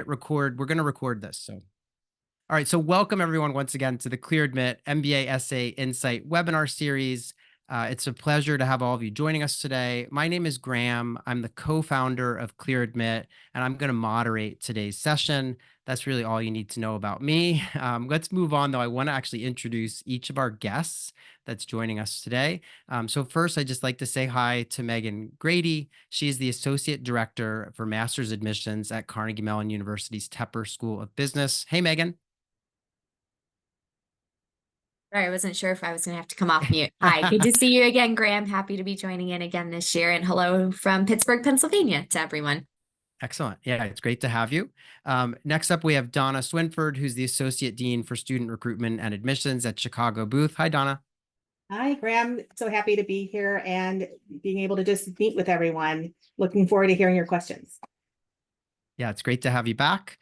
record. We're going to record this. So, all right. So welcome everyone once again to the ClearAdmit MBA Essay Insight webinar series. It's a pleasure to have all of you joining us today. My name is Graham. I'm the co-founder of ClearAdmit, and I'm going to moderate today's session. That's really all you need to know about me. Let's move on, though. I want to actually introduce each of our guests that's joining us today. So first, I'd just like to say hi to Megan Grady. She's the Associate Director for Master's Admissions at Carnegie Mellon University's Tepper School of Business. Hey, Megan. Sorry, I wasn't sure if I was going to have to come off mute. Hi, good to see you again, Graham. Happy to be joining in again this year. And hello from Pittsburgh, Pennsylvania to everyone. Excellent. Yeah, it's great to have you. Next up, we have Donna Swinford, who's the Associate Dean for Student Recruitment and Admissions at Chicago Booth. Hi, Donna. Hi, Graham. So happy to be here and being able to just meet with everyone. Looking forward to hearing your questions. Yeah, it's great to have you back.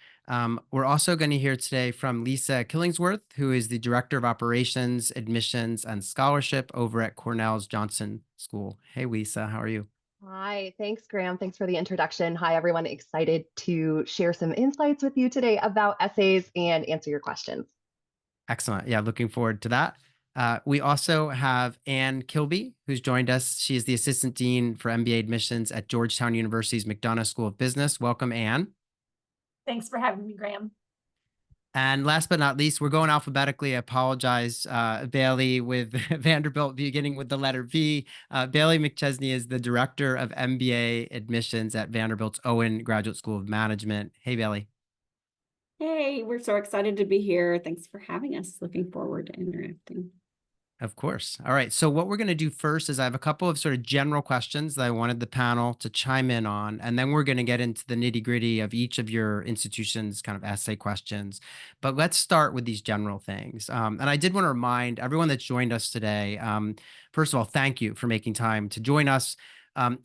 We're also going to hear today from Lisa Killingsworth, who is the Director of Operations, Admissions, and Scholarship over at Cornell's Johnson School. Hey, Lisa, how are you? Hi, thanks, Graham. Thanks for the introduction. Hi, everyone. Excited to share some insights with you today about essays and answer your questions. Excellent. Yeah, looking forward to that. We also have Ann Kilby, who's joined us. She is the Assistant Dean for MBA Admissions at Georgetown University's McDonough School of Business. Welcome, Ann. Thanks for having me, Graham. And last but not least, we're going alphabetically. I apologize, Bailey with Vanderbilt beginning with the letter V. Bailey McChesney is the Director of MBA Admissions at Vanderbilt's Owen Graduate School of Management. Hey, Bailey. Hey, we're so excited to be here. Thanks for having us. Looking forward to interacting. Of course. All right. So what we're going to do first is I have a couple of sort of general questions that I wanted the panel to chime in on, and then we're going to get into the nitty gritty of each of your institutions' kind of essay questions. But let's start with these general things. And I did want to remind everyone that's joined us today, first of all, thank you for making time to join us.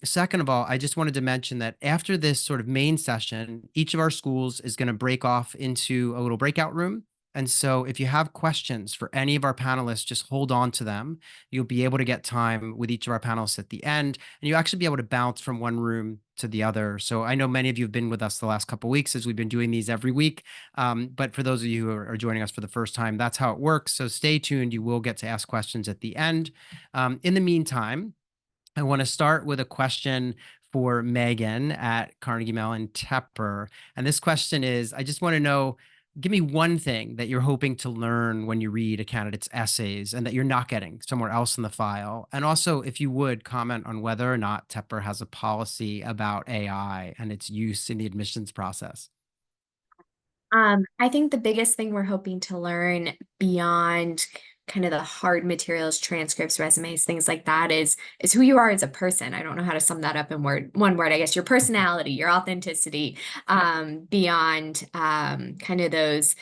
Second of all, I just wanted to mention that after this sort of main session, each of our schools is going to break off into a little breakout room. And so if you have questions for any of our panelists, just hold on to them. You'll be able to get time with each of our panelists at the end, and you'll actually be able to bounce from one room to the other. So I know many of you have been with us the last couple of weeks as we've been doing these every week. But for those of you who are joining us for the first time, that's how it works. So stay tuned. You will get to ask questions at the end. In the meantime, I want to start with a question for Megan at Carnegie Mellon Tepper. And this question is, I just want to know, give me one thing that you're hoping to learn when you read a candidate's essays and that you're not getting somewhere else in the file. And also, if you would, comment on whether or not Tepper has a policy about AI and its use in the admissions process. I think the biggest thing we're hoping to learn beyond kind of the hard materials, transcripts, resumes, things like that is who you are as a person. I don't know how to sum that up in one word, I guess, your personality, your authenticity, beyond kind of those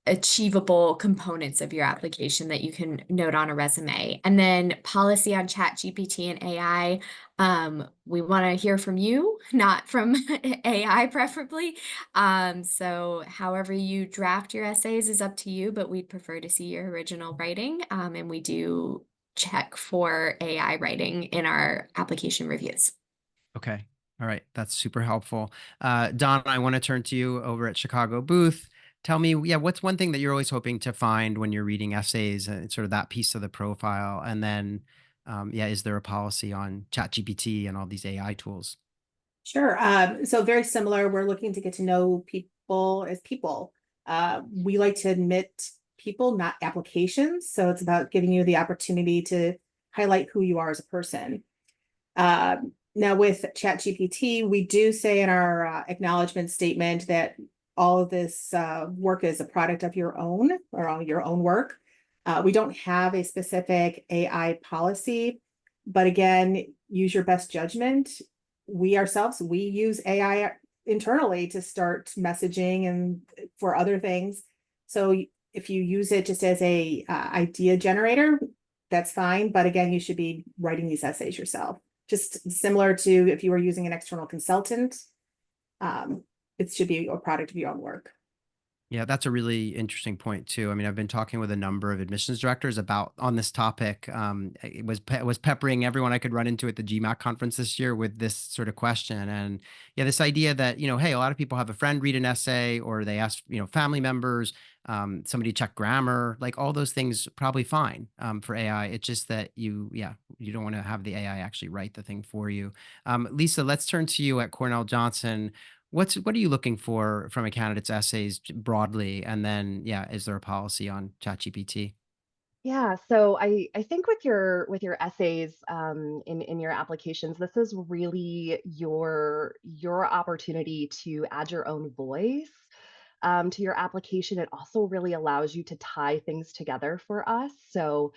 achievable components of your application that you can note on a resume. And then policy on ChatGPT and AI. We want to hear from you, not from AI preferably. So however you draft your essays is up to you, but we'd prefer to see your original writing. And we do check for AI writing in our application reviews. Okay. All right. That's super helpful. Don, I want to turn to you over at Chicago Booth. Tell me, what's one thing that you're always hoping to find when you're reading essays and sort of that piece of the profile? And then, is there a policy on ChatGPT and all these AI tools? Sure. So very similar. We're looking to get to know people as people. We like to admit people, not applications. So it's about giving you the opportunity to highlight who you are as a person. Now with ChatGPT, we do say in our acknowledgement statement that all of this work is a product of your own or your own work. We don't have a specific AI policy, but again, use your best judgment. We ourselves, we use AI internally to start messaging and for other things. So if you use it just as a idea generator, that's fine. But again, you should be writing these essays yourself. Just similar to if you were using an external consultant, it should be a product of your own work. Yeah, that's a really interesting point too. I mean, I've been talking with a number of admissions directors about on this topic. It was peppering everyone I could run into at the GMAC conference this year with this sort of question. And yeah, this idea that, hey, a lot of people have a friend read an essay, or they ask, family members, somebody check grammar, like all those things probably fine for AI. It's just that you don't want to have the AI actually write the thing for you. Lisa, let's turn to you at Cornell Johnson. What are you looking for from a candidate's essays broadly? And then, yeah, is there a policy on ChatGPT? Yeah, so I think with your essays in your applications, this is really your opportunity to add your own voice to your application. It also really allows you to tie things together for us. So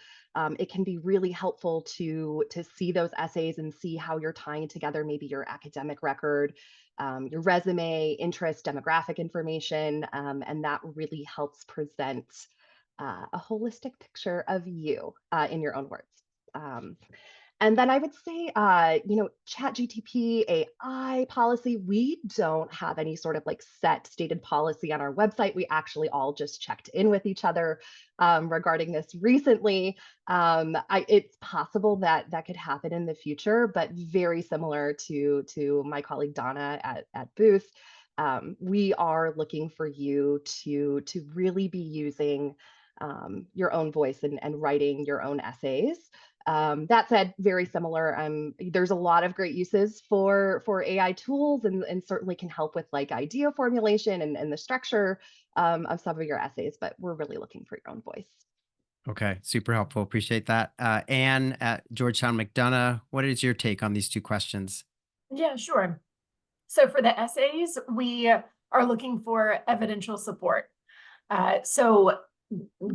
it can be really helpful to see those essays and see how you're tying together maybe your academic record, your resume, interest, demographic information, and that really helps present a holistic picture of you in your own words. Um, and then I would say, Chat GTP AI policy, we don't have any sort of like set stated policy on our website. We actually all just checked in with each other regarding this recently. It's possible that that could happen in the future, but very similar to my colleague Donna at Booth. We are looking for you to really be using your own voice and writing your own essays. That said, very similar. There's a lot of great uses for AI tools, and certainly can help with like idea formulation and the structure of some of your essays. But we're really looking for your own voice. Okay, super helpful. Appreciate that. Anne at Georgetown McDonough, what is your take on these two questions? Yeah, sure. So for the essays, we are looking for evidential support. So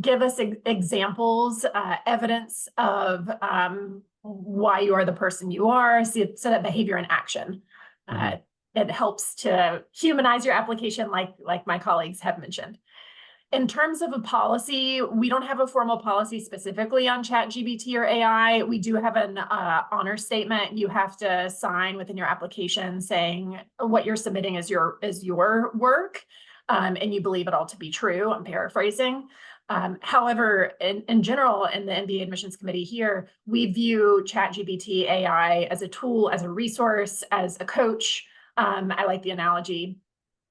give us examples, evidence of why you are the person you are, so that behavior in action. Mhm. It helps to humanize your application, like my colleagues have mentioned. In terms of a policy, we don't have a formal policy specifically on ChatGPT or AI. We do have an honor statement you have to sign within your application saying what you're submitting is your work, and you believe it all to be true. I'm paraphrasing. However, in general, in the MBA admissions committee here, we view ChatGPT AI as a tool, as a resource, as a coach. I like the analogy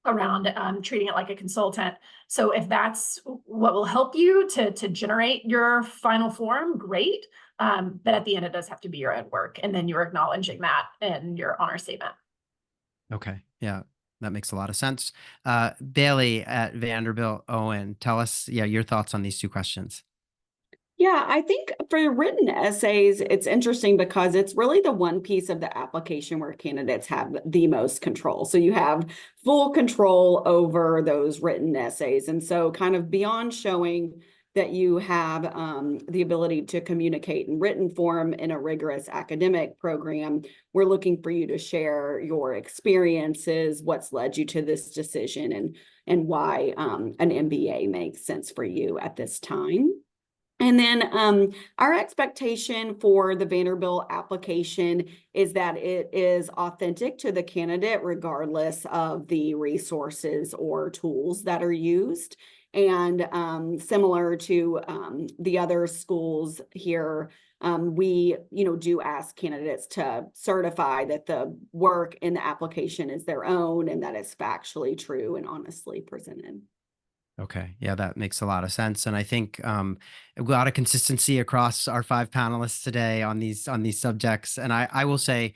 around treating it like a consultant. So if that's what will help you to generate your final form, great. But at the end, it does have to be your own work. And then you're acknowledging that in your honor statement. Okay, yeah, that makes a lot of sense. Bailey at Vanderbilt Owen, tell us, yeah, your thoughts on these two questions. Yeah, I think for written essays, it's interesting because it's really the one piece of the application where candidates have the most control. So you have full control over those written essays. And so kind of beyond showing that you have the ability to communicate in written form in a rigorous academic program, we're looking for you to share your experiences, what's led you to this decision, and why an MBA makes sense for you at this time. And then our expectation for the Vanderbilt application is that it is authentic to the candidate, regardless of the resources or tools that are used. And similar to the other schools here, we do ask candidates to certify that the work in the application is their own and that it's factually true and honestly presented. Okay. Yeah, that makes a lot of sense. And I think a lot of consistency across our five panelists today on these subjects. And I will say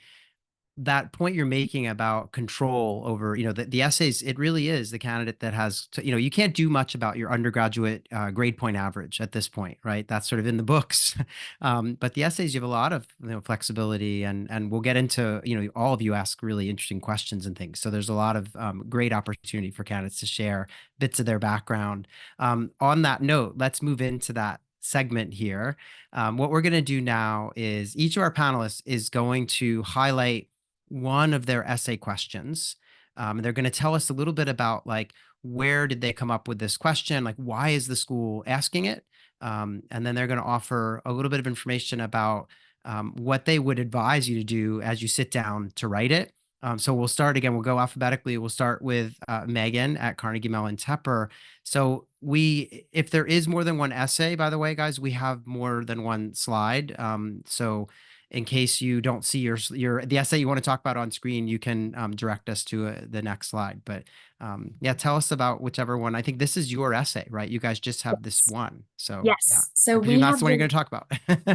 that point you're making about control over, the essays, it really is the candidate that has to, you can't do much about your undergraduate grade point average at this point, right? That's sort of in the books. But the essays, you have a lot of flexibility, and we'll get into, all of you ask really interesting questions and things. So there's a lot of great opportunity for candidates to share bits of their background. On that note, let's move into that segment here. What we're going to do now is each of our panelists is going to highlight one of their essay questions. And they're going to tell us a little bit about like, where did they come up with this question? Like, why is the school asking it? And then they're going to offer a little bit of information about what they would advise you to do as you sit down to write it. So we'll start again. We'll go alphabetically. We'll start with Megan at Carnegie Mellon Tepper. So if there is more than one essay, by the way, guys, we have more than one slide. So in case you don't see the essay you want to talk about on screen, you can direct us to the next slide. But yeah, tell us about whichever one. I think this is your essay, right? You guys just have this Yes. one. So yeah, Yes. So I presume we that's have the one you're going to talk about.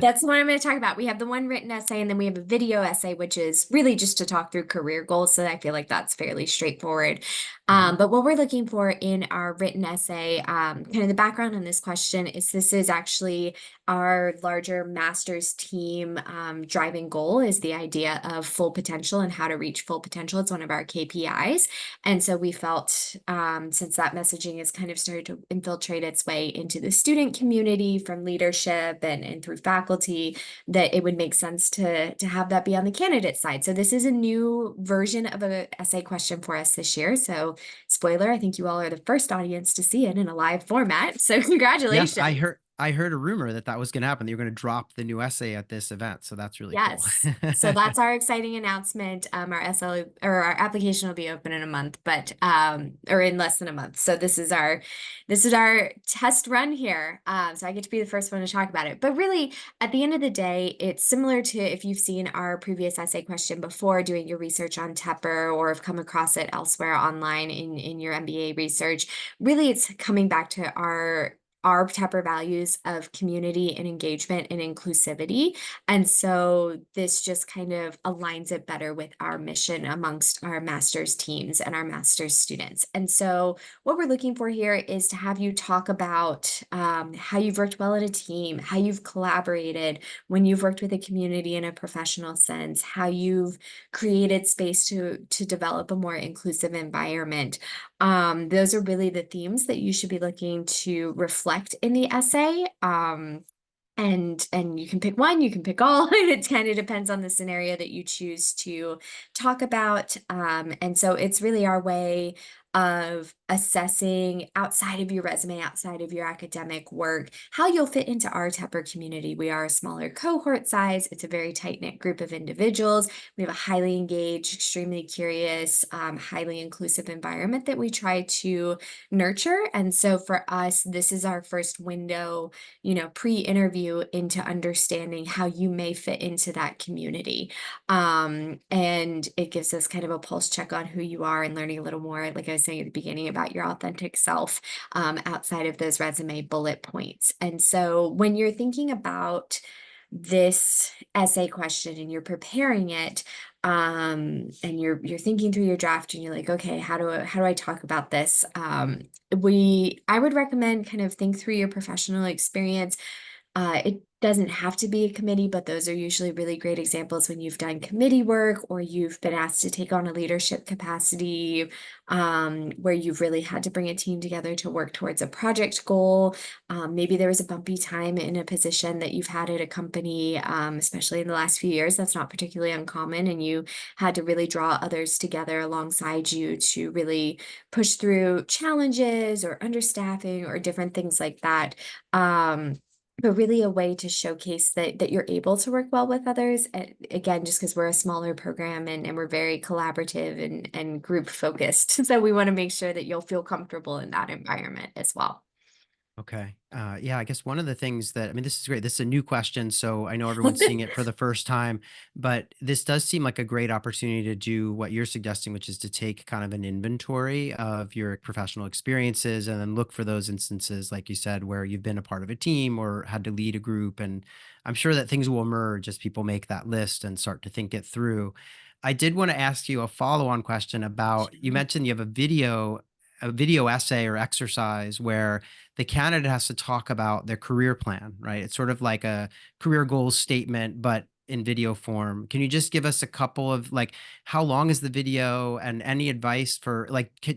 that's the one I'm going to talk about. We have the one written essay, and then we have a video essay, which is really just to talk through career goals. So I feel like that's fairly straightforward. But what we're looking for in our written essay, kind of the background on this question is this is actually our larger master's team driving goal is the idea of full potential and how to reach full potential. It's one of our KPIs. And so we felt since that messaging has kind of started to infiltrate its way into the student community from leadership and through faculty, that it would make sense to have that be on the candidate side. So this is a new version of an essay question for us this year. So spoiler, I think you all are the first audience to see it in a live format. So congratulations. Yes, I heard a rumor that was going to happen. That you're going to drop the new essay at this event. So that's really cool. Yes. So that's our exciting announcement. Our SL or our application will be open in a month, but or in less than a month. So this is our test run here. So I get to be the first one to talk about it. But really, at the end of the day, it's similar to if you've seen our previous essay question before doing your research on Tepper or have come across it elsewhere online in your MBA research. Really, it's coming back to our Tepper values of community and engagement and inclusivity. And so this just kind of aligns it better with our mission amongst our master's teams and our master's students. And so what we're looking for here is to have you talk about how you've worked well in a team, how you've collaborated when you've worked with a community in a professional sense, how you've created space to develop a more inclusive environment. Those are really the themes that you should be looking to reflect in the essay. And you can pick one, you can pick all. It kind of depends on the scenario that you choose to talk about. And so it's really our way of assessing outside of your resume, outside of your academic work, how you'll fit into our Tepper community. We are a smaller cohort size. It's a very tight-knit group of individuals. We have a highly engaged, extremely curious, highly inclusive environment that we try to nurture. And so for us, this is our first window, pre-interview into understanding how you may fit into that community. And it gives us kind of a pulse check on who you are and learning a little more, like I was saying at the beginning, about your authentic self outside of those resume bullet points. And so when you're thinking about this essay question and you're preparing it, and you're thinking through your draft and you're like, okay, how do I talk about this? I would recommend kind of think through your professional experience. It doesn't have to be a committee, but those are usually really great examples when you've done committee work or you've been asked to take on a leadership capacity, where you've really had to bring a team together to work towards a project goal. Maybe there was a bumpy time in a position that you've had at a company, especially in the last few years. That's not particularly uncommon, and you had to really draw others together alongside you to really push through challenges or understaffing or different things like that. But really a way to showcase that you're able to work well with others. Again, just because we're a smaller program and we're very collaborative and group focused. So we want to make sure that you'll feel comfortable in that environment as well. Okay. Yeah, I guess one of the things this is great. This is a new question, so I know everyone's seeing it for the first time, but this does seem like a great opportunity to do what you're suggesting, which is to take kind of an inventory of your professional experiences and then look for those instances, like you said, where you've been a part of a team or had to lead a group. And I'm sure that things will emerge as people make that list and start to think it through. I did want to ask you a follow-on question about, you mentioned you have a video essay or exercise where the candidate has to talk about their career plan, right? It's sort of like a career goals statement, but in video form. Can you just give us a couple of how long is the video and any advice for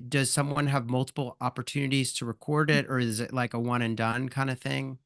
does someone have multiple opportunities to record it, or is it like a one and done kind of thing?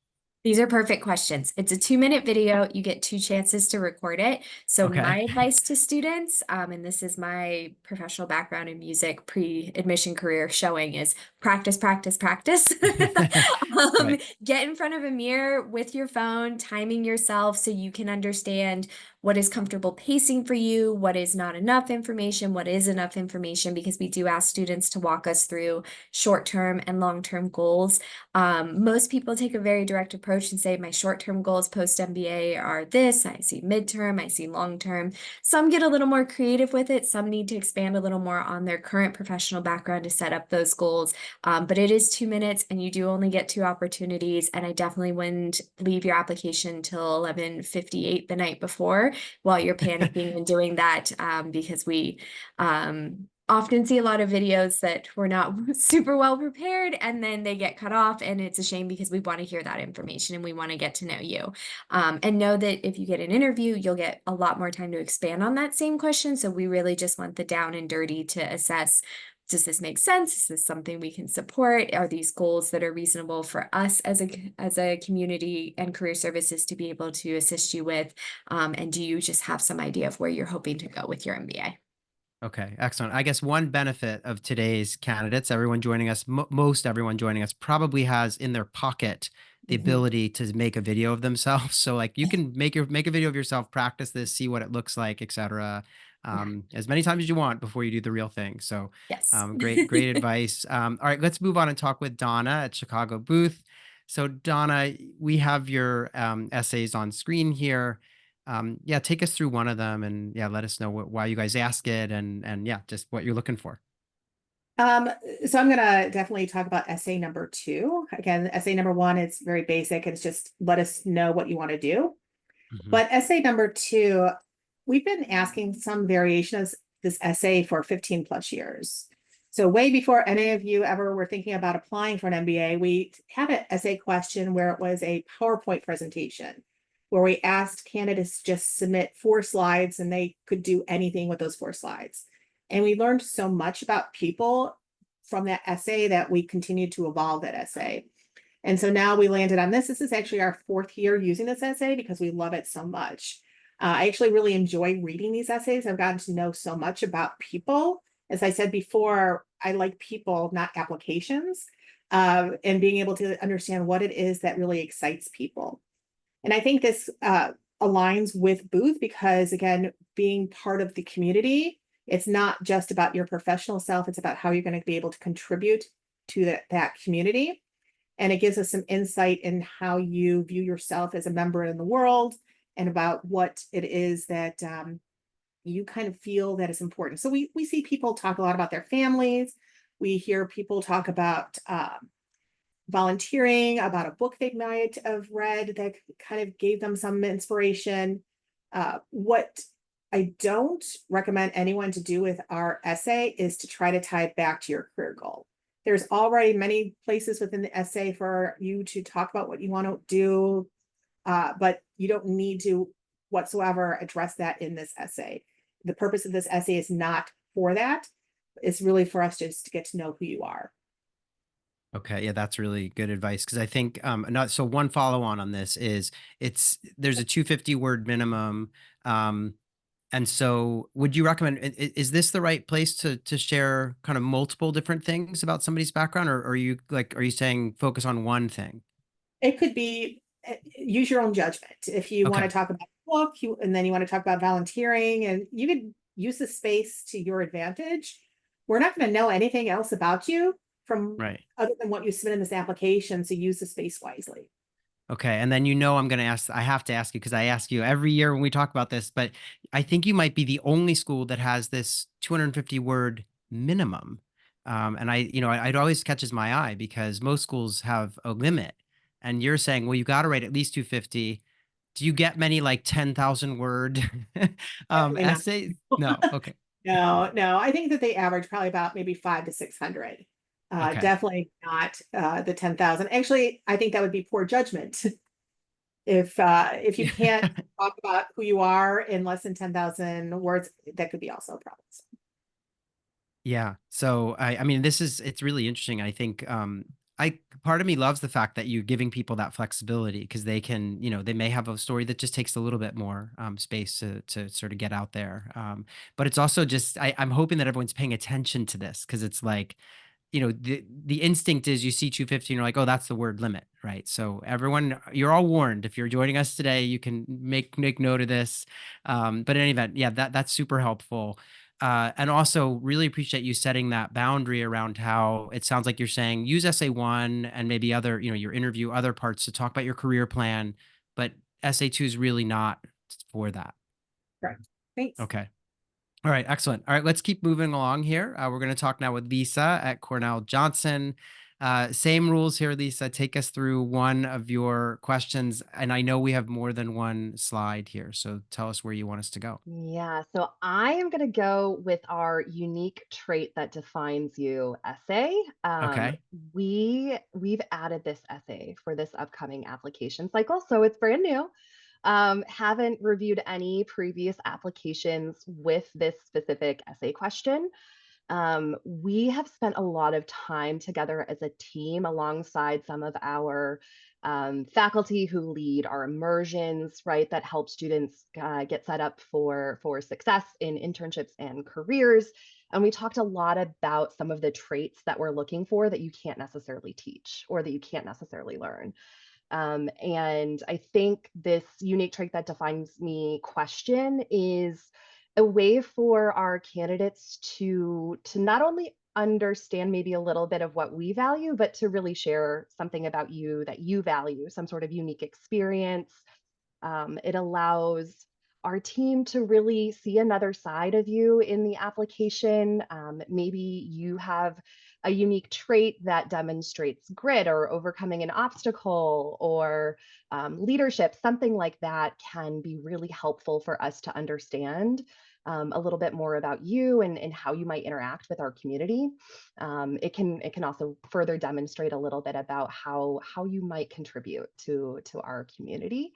These are perfect questions. It's a 2-minute video. You get 2 chances to record it. So Okay. my advice to students, and this is my professional background in music pre-admission career showing, is practice, practice, practice. Right. Get in front of a mirror with your phone, timing yourself so you can understand what is comfortable pacing for you, what is not enough information, what is enough information, because we do ask students to walk us through short-term and long-term goals. Most people take a very direct approach and say, my short-term goals post-MBA are this, I see midterm, I see long-term. Some get a little more creative with it. Some need to expand a little more on their current professional background to set up those goals. But it is 2 minutes and you do only get 2 opportunities. And I definitely wouldn't leave your application till 11:58 the night before while you're panicking and doing that, because we often see a lot of videos that were not super well prepared and then they get cut off, and it's a shame because we want to hear that information and we want to get to know you. And know that if you get an interview, you'll get a lot more time to expand on that same question. So we really just want the down and dirty to assess, does this make sense? Is this something we can support? Are these goals that are reasonable for us as a community and career services to be able to assist you with? And do you just have some idea of where you're hoping to go with your MBA? Okay, excellent. I guess one benefit of today's candidates, everyone joining us, most everyone joining us probably has in their pocket the ability to make a video of themselves. So like you can make a video of yourself, practice this, see what it looks like, etc. As many times as you want before you do the real thing. So Yes. great advice. All right, let's move on and talk with Donna at Chicago booth. So Donna, we have your essays on screen here. Yeah, take us through one of them and yeah, let us know why you guys ask it and yeah, just what you're looking for. So I'm gonna definitely talk about essay number 2. Again, essay number 1 is very basic. It's just let us know what you want to do. But essay number 2, we've been asking some variation of this essay for 15 plus years. So way before any of you ever were thinking about applying for an MBA, we had an essay question where it was a PowerPoint presentation, where we asked candidates to just submit 4 slides and they could do anything with those 4 slides. And we learned so much about people from that essay that we continued to evolve that essay. And so now we landed on this. This is actually our 4th year using this essay because we love it so much. I actually really enjoy reading these essays. I've gotten to know so much about people. As I said before, I like people, not applications, and being able to understand what it is that really excites people. And I think this aligns with Booth because, again, being part of the community, it's not just about your professional self, it's about how you're going to be able to contribute to that community. And it gives us some insight in how you view yourself as a member in the world and about what it is that you kind of feel that is important. So we see people talk a lot about their families. We hear people talk about volunteering, about a book they might have read that kind of gave them some inspiration. What I don't recommend anyone to do with our essay is to try to tie it back to your career goal. There's already many places within the essay for you to talk about what you want to do, but you don't need to whatsoever address that in this essay. The purpose of this essay is not for that. It's really for us just to get to know who you are. Okay, yeah, that's really good advice because I think so one follow on this is there's a 250 word minimum. And so would you recommend, is this the right place to share kind of multiple different things about somebody's background, or are you saying focus on one thing? It could be use your own judgment. If you want to talk about a book, and then you want to talk about volunteering, and you could use the space to your advantage. We're not going to know anything else about you from other than what you submit in this application. So use the space wisely. Okay. And then, I have to ask you because I ask you every year when we talk about this, but I think you might be the only school that has this 250 word minimum. And it always catches my eye because most schools have a limit and you're saying, well, you got to write at least 250. Do you get many like 10,000 word essays? No. Okay. No. I think that they average probably about maybe 500 to 600. Definitely not the 10,000. Actually, I think that would be poor judgment. If you can't talk about who you are in less than 10,000 words, that could be also a problem. Yeah. So I mean, it's really interesting. I think part of me loves the fact that you're giving people that flexibility because they can, they may have a story that just takes a little bit more space to sort of get out there. But it's also just I'm hoping that everyone's paying attention to this because it's like the instinct is you see 250 and you're like, oh, that's the word limit, right? So everyone, you're all warned. If you're joining us today, you can make note of this. But in any event, yeah, that's super helpful. And also really appreciate you setting that boundary around how it sounds like you're saying use SA1 and maybe other, your interview, other parts to talk about your career plan, but SA2 is really not for that. Correct. Thanks. Okay. All right, excellent. All right, let's keep moving along here. We're going to talk now with Lisa at Cornell Johnson. Same rules here, Lisa. Take us through one of your questions. And I know we have more than one slide here, so tell us where you want us to go. Yeah, so I am going to go with our unique trait that defines you essay. Okay. We've added this essay for this upcoming application cycle, so it's brand new. Haven't reviewed any previous applications with this specific essay question. We have spent a lot of time together as a team alongside some of our faculty who lead our immersions, right, that help students get set up for success in internships and careers. And we talked a lot about some of the traits that we're looking for that you can't necessarily teach or that you can't necessarily learn. And I think this unique trait that defines me question is a way for our candidates to not only understand maybe a little bit of what we value, but to really share something about you that you value, some sort of unique experience. It allows our team to really see another side of you in the application. Maybe you have a unique trait that demonstrates grit or overcoming an obstacle or leadership. Something like that can be really helpful for us to understand a little bit more about you and how you might interact with our community. It can also further demonstrate a little bit about how you might contribute to our community.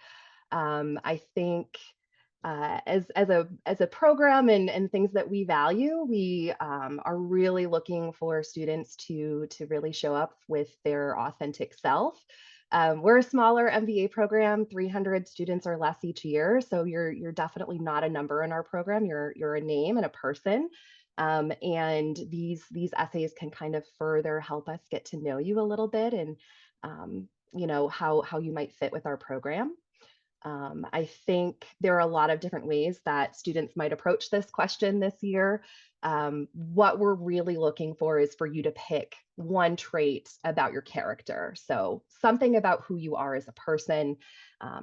I think as a program and things that we value, we are really looking for students to really show up with their authentic self. We're a smaller MBA program, 300 students or less each year, so you're definitely not a number in our program. You're a name and a person. And these essays can kind of further help us get to know you a little bit and how you might fit with our program. I think there are a lot of different ways that students might approach this question this year. What we're really looking for is for you to pick one trait about your character. So something about who you are as a person.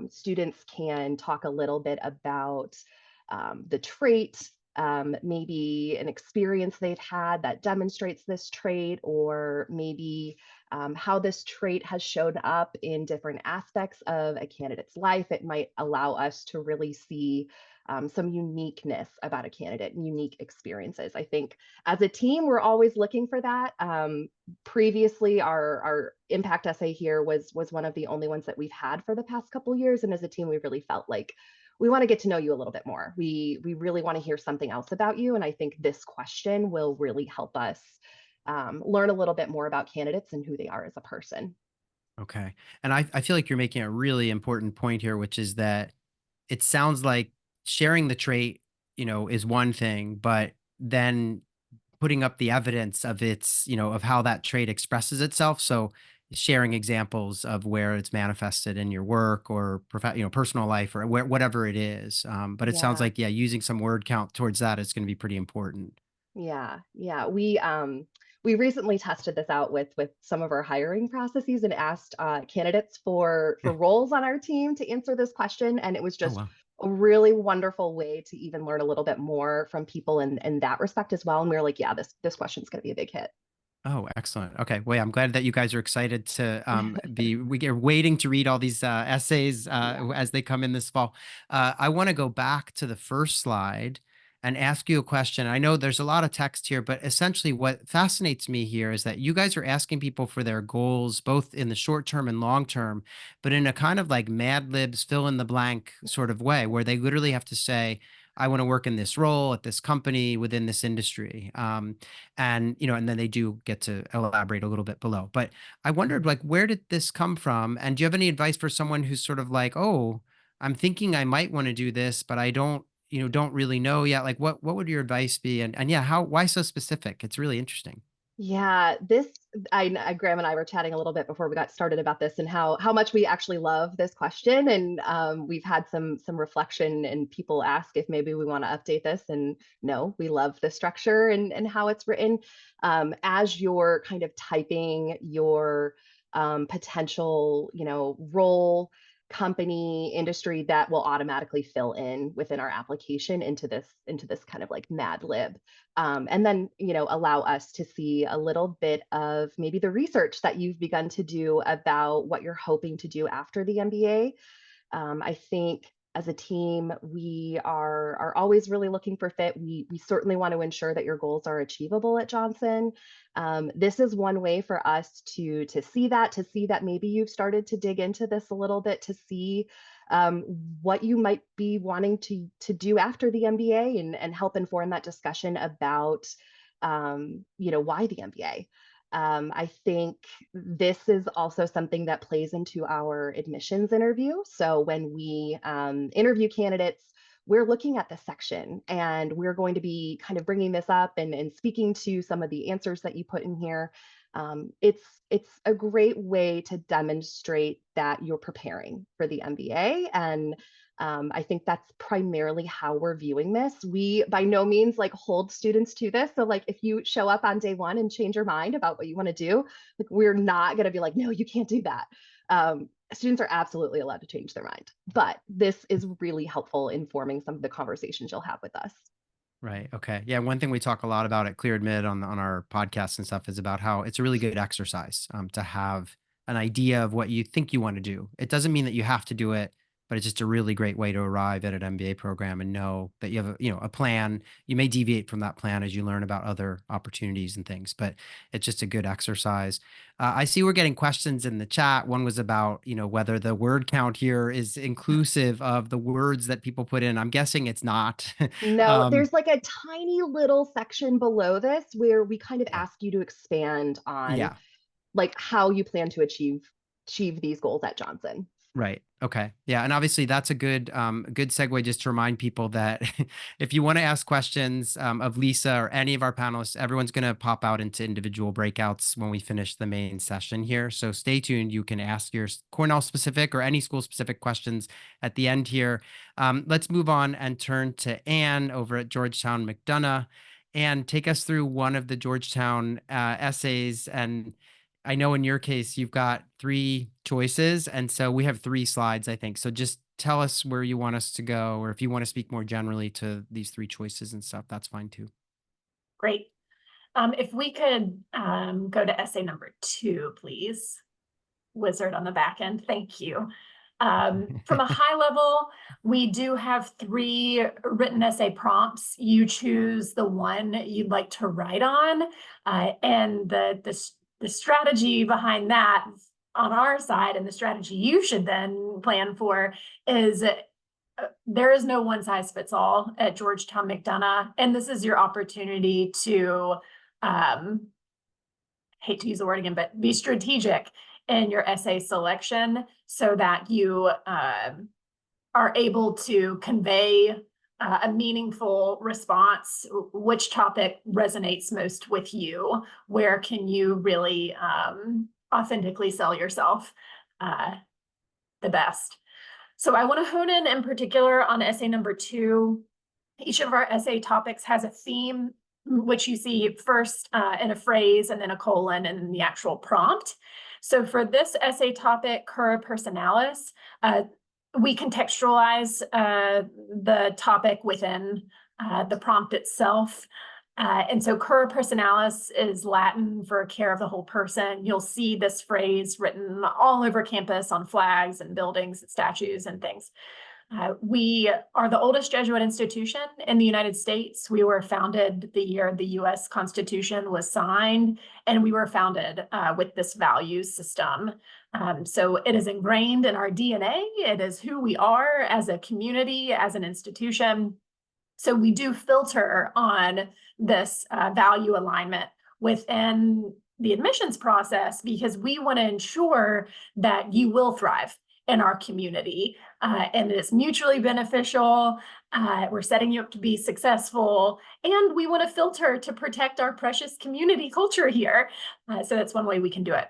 Students can talk a little bit about the trait, maybe an experience they've had that demonstrates this trait, or maybe how this trait has shown up in different aspects of a candidate's life. It might allow us to really see some uniqueness about a candidate and unique experiences. I think as a team, we're always looking for that. Previously, our impact essay here was one of the only ones that we've had for the past couple of years. And as a team, we really felt like we want to get to know you a little bit more. We really want to hear something else about you. And I think this question will really help us learn a little bit more about candidates and who they are as a person. Okay. And I feel like you're making a really important point here, which is that it sounds like sharing the trait, is one thing, but then putting up the evidence of of how that trait expresses itself. So sharing examples of where it's manifested in your work or personal life or whatever it is. But it sounds Yeah. like, using some word count towards that is going to be pretty important. Yeah. We recently tested this out with some of our hiring processes and asked candidates for roles on our team to answer this question. And it was Oh, just wow. a really wonderful way to even learn a little bit more from people in that respect as well. And we were like, yeah, this question is going to be a big hit. Oh, excellent. Okay. Well, yeah, I'm glad that you guys are excited to we're waiting to read all these essays Yeah. as they come in this fall. I want to go back to the first slide and ask you a question. I know there's a lot of text here, but essentially what fascinates me here is that you guys are asking people for their goals, both in the short term and long term, but in a kind of like Mad Libs fill in the blank sort of way, where they literally have to say, I want to work in this role at this company within this industry. And then they do get to elaborate a little bit below. But I wondered, like, where did this come from? And do you have any advice for someone who's sort of like, oh, I'm thinking I might want to do this, but I don't really know yet. Like, what would your advice be? And yeah, why so specific? It's really interesting. Yeah, Graham and I were chatting a little bit before we got started about this and how much we actually love this question. And we've had some reflection and people ask if maybe we want to update this. And no, we love the structure and how it's written. As you're kind of typing your potential, role, company, industry, that will automatically fill in within our application into this kind of like Mad Lib. And then, allow us to see a little bit of maybe the research that you've begun to do about what you're hoping to do after the MBA. I think as a team, we are always really looking for fit. We certainly want to ensure that your goals are achievable at Johnson. This is one way for us to see that maybe you've started to dig into this a little bit, to see what you might be wanting to do after the MBA, and help inform that discussion about why the MBA. I think this is also something that plays into our admissions interview. So when we interview candidates, we're looking at this section and we're going to be kind of bringing this up and speaking to some of the answers that you put in here. It's a great way to demonstrate that you're preparing for the MBA. And I think that's primarily how we're viewing this. We by no means like hold students to this. So like if you show up on day one and change your mind about what you want to do, like we're not going to be like, no, you can't do that. Students are absolutely allowed to change their mind, but this is really helpful in forming some of the conversations you'll have with us. Right. Okay. Yeah. One thing we talk a lot about at Clear Admit on our podcasts and stuff is about how it's a really good exercise to have an idea of what you think you want to do. It doesn't mean that you have to do it, but it's just a really great way to arrive at an MBA program and know that you have a plan. You may deviate from that plan as you learn about other opportunities and things, but it's just a good exercise. I see we're getting questions in the chat. One was about, whether the word count here is inclusive of the words that people put in. I'm guessing it's not. No, there's like a tiny little section below this where we kind of Yeah. ask you to expand on Yeah. like how you plan to achieve these goals at Johnson. Right. Okay. Yeah. And obviously that's a good segue just to remind people that if you want to ask questions of Lisa or any of our panelists, everyone's going to pop out into individual breakouts when we finish the main session here. So stay tuned. You can ask your Cornell specific or any school specific questions at the end here. Let's move on and turn to Anne over at Georgetown McDonough, and take us through one of the Georgetown essays. And I know in your case, you've got 3 choices. And so we have 3 slides, I think. So just tell us where you want us to go, or if you want to speak more generally to these 3 choices and stuff, that's fine too. Great. If we could go to essay number 2, please. Wizard on the back end. Thank you. From a high level, we do have 3 written essay prompts. You choose the one you'd like to write on, and the strategy behind that on our side, and the strategy you should then plan for, is there is no one size fits all at Georgetown McDonough. And this is your opportunity to, hate to use the word again, but be strategic in your essay selection so that you are able to convey a meaningful response. Which topic resonates most with you? Where can you really authentically sell yourself the best? So I want to hone in particular on essay number 2. Each of our essay topics has a theme, which you see first in a phrase and then a colon and then the actual prompt. So for this essay topic, cura personalis, we contextualize the topic within the prompt itself. And so cura personalis is Latin for care of the whole person. You'll see this phrase written all over campus on flags and buildings and statues and things. We are the oldest Jesuit institution in the United States. We were founded the year the US Constitution was signed, and we were founded with this values system. So it is ingrained in our DNA. It is who we are as a community, as an institution. So we do filter on this value alignment within the admissions process because we want to ensure that you will thrive in our community. And it's mutually beneficial. We're setting you up to be successful, and we want to filter to protect our precious community culture here. So that's one way we can do it.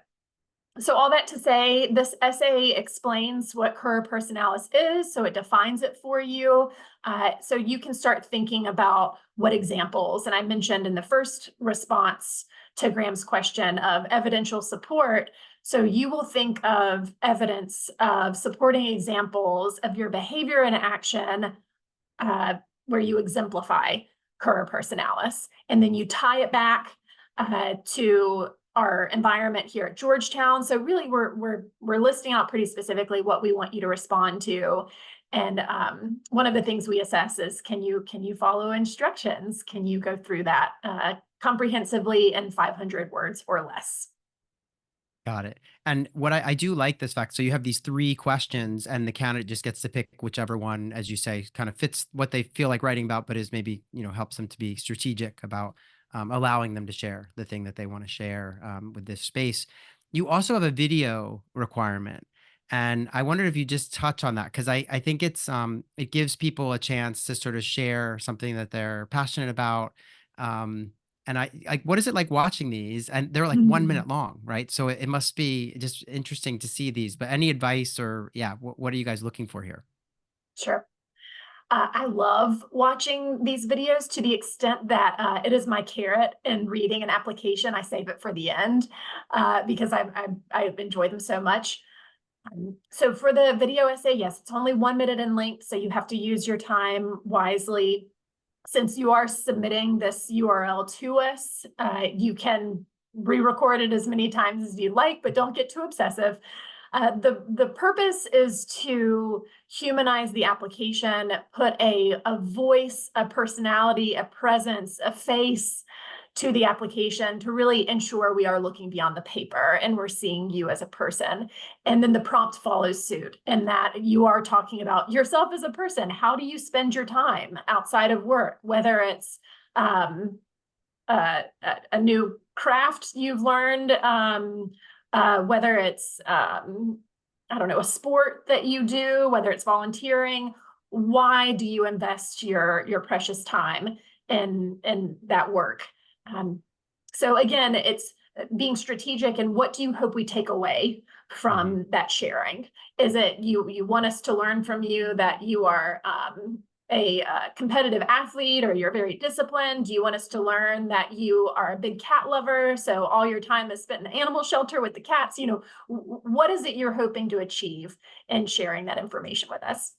So all that to say, this essay explains what career personalis is, so it defines it for you. So you can start thinking about what examples, and I mentioned in the first response to Graham's question of evidential support. So you will think of evidence of supporting examples of your behavior and action where you exemplify career personalis, and then you tie it back to our environment here at Georgetown. So really, we're listing out pretty specifically what we want you to respond to. And one of the things we assess is, can you follow instructions? Can you go through that comprehensively in 500 words or less? Got it. And what I do like this fact, so you have these 3 questions and the candidate just gets to pick whichever one, as you say, kind of fits what they feel like writing about, but is maybe, helps them to be strategic about allowing them to share the thing that they want to share with this space. You also have a video requirement. And I wondered if you just touch on that, because I think it gives people a chance to sort of share something that they're passionate about. And what is it like watching these? And they're like 1 minute long, right? So it must be just interesting to see these. But any advice or what are you guys looking for here? Sure. I love watching these videos to the extent that it is my carrot in reading an application. I save it for the end because I enjoy them so much. So for the video essay, yes, it's only 1 minute in length, so you have to use your time wisely. Since you are submitting this URL to us, you can re-record it as many times as you like, but don't get too obsessive. The purpose is to humanize the application, put a voice, a personality, a presence, a face to the application to really ensure we are looking beyond the paper and we're seeing you as a person. And then the prompt follows suit, and that you are talking about yourself as a person. How do you spend your time outside of work, whether it's a new craft you've learned, whether it's, I don't know, a sport that you do, whether it's volunteering. Why do you invest your precious time in that work? So again, it's being strategic, and what do you hope we take away from that sharing? Is it you want us to learn from you that you are a competitive athlete, or you're very disciplined? Do you want us to learn that you are a big cat lover, so all your time is spent in the animal shelter with the cats? What is it you're hoping to achieve in sharing that information with us?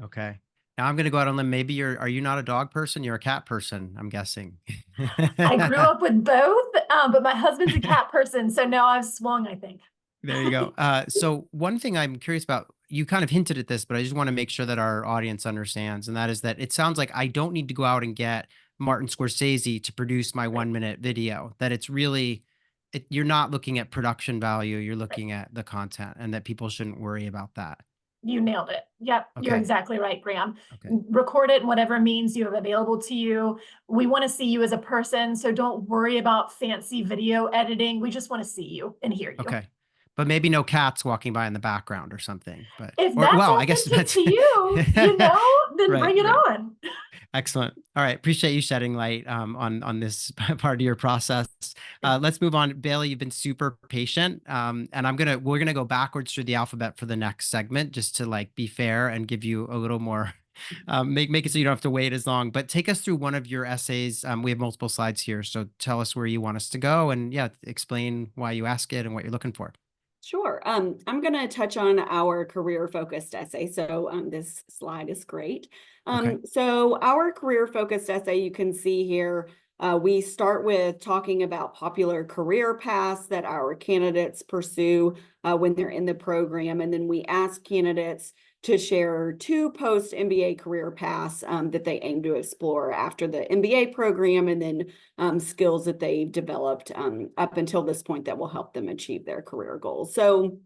Okay. Now I'm going to go out on a limb. Maybe are you not a dog person? You're a cat person, I'm guessing. I grew up with both, but my husband's a cat person, so now I've swung, I think. There you go. So one thing I'm curious about, you kind of hinted at this, but I just want to make sure that our audience understands, and that is that it sounds like I don't need to go out and get Martin Scorsese to produce my 1 minute video, that it's really, you're not looking at production value, you're looking at the content, and that people shouldn't worry about that. You nailed it. Yep, you're Okay. exactly right, Graham. Okay. Record it in whatever means you have available to you. We want to see you as a person, so don't worry about fancy video editing. We just want to see you and hear you. Okay. But maybe no cats walking by in the background or something. But if that's I guess authentic to you, then Right, bring it right. on. Excellent. All right. Appreciate you shedding light on this part of your process. Let's move on. Bailey, you've been super patient. And we're gonna go backwards through the alphabet for the next segment, just to be fair and give you a little more, make it so you don't have to wait as long. But take us through one of your essays. We have multiple slides here, so tell us where you want us to go, and explain why you ask it and what you're looking for. Sure. I'm going to touch on our career-focused essay. So this slide is great. Okay. So our career-focused essay, you can see here, we start with talking about popular career paths that our candidates pursue when they're in the program. And then we ask candidates to share 2 post-MBA career paths that they aim to explore after the MBA program, and then skills that they've developed up until this point that will help them achieve their career goals. So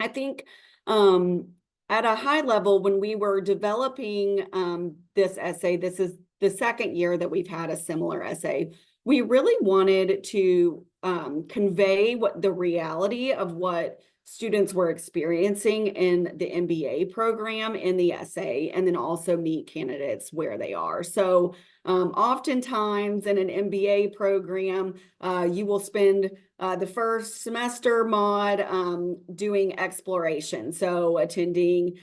I think at a high level, when we were developing this essay, this is the second year that we've had a similar essay. we really wanted to convey what the reality of what students were experiencing in the MBA program in the essay, and then also meet candidates where they are. So oftentimes in an MBA program, you will spend the first semester mod doing exploration. So attending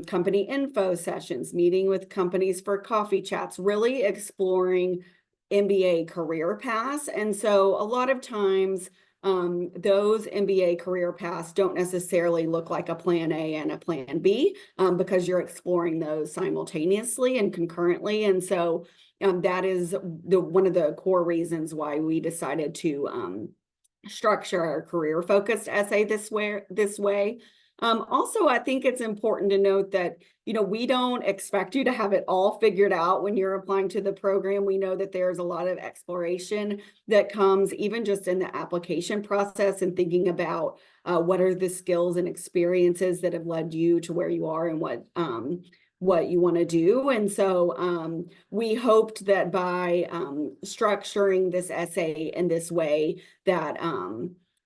company info sessions, meeting with companies for coffee chats, really exploring MBA career paths. And so a lot of times those MBA career paths don't necessarily look like a plan A and a plan B because you're exploring those simultaneously and concurrently. And so that is one of the core reasons why we decided to structure our career-focused essay this way. Also, I think it's important to note that, we don't expect you to have it all figured out when you're applying to the program. We know that there's a lot of exploration that comes even just in the application process and thinking about what are the skills and experiences that have led you to where you are and what you want to do. And so we hoped that by structuring this essay in this way that